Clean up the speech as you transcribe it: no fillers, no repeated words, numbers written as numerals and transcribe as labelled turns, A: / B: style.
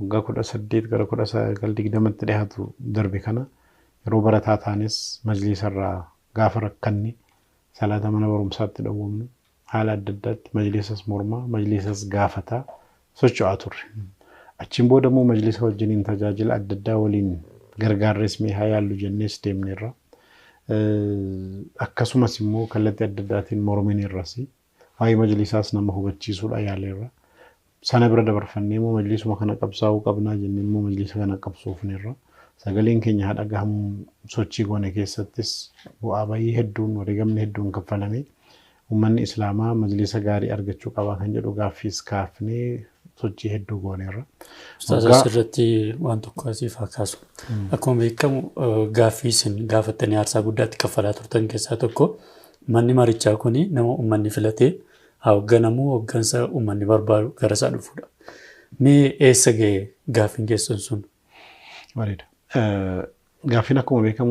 A: waggaa 18 gara 19 dhiyaatu darbe kana yeroo barataa taanis majlisarraa gaafa rakkanni salaata mana barumsaatti dhawwamnu haala adda addaatti majlisas mormaa majlisas gaafataa socho'aa turre. Achiin booda immoo majlisa wajjiniin tajaajila adda addaa waliin gargaarres mee haa yaallu jennees deemneerra. Akkasumas immoo kallattii adda addaatiin mormineerras waa'ee majlisaas nama hubachiisuudha yaaleerra. Sana bira dabarfannee immoo majlisuma kana qabsaa'uu qabnaa jennee immoo majlisa kana qabsoofneerra. Sagaleen keenya haa dhagahamu sochii goone keessattis bu'aa bayii hedduun wareegamni hedduun kaffalamee uummanni Islaamaa majlisa gaarii argachuu qaba kan jedhu gaaffiis kaafnee sochii hedduu gooneerra.
B: Ustaas irratti waan tokko asiif kaasu. Akkuma beekamu gaaffii isin gaafattanii aarsaa guddaatti kaffalaa turtan keessaa tokko manni marichaa kuni nama uummanni filatee haa hoogganamu hooggansa uummanni barbaadu gara isaa dhufuudha. Mee eessa ga'e gaaffiin keessan sun?
A: Bareeda. Gaaffiin akkuma beekamu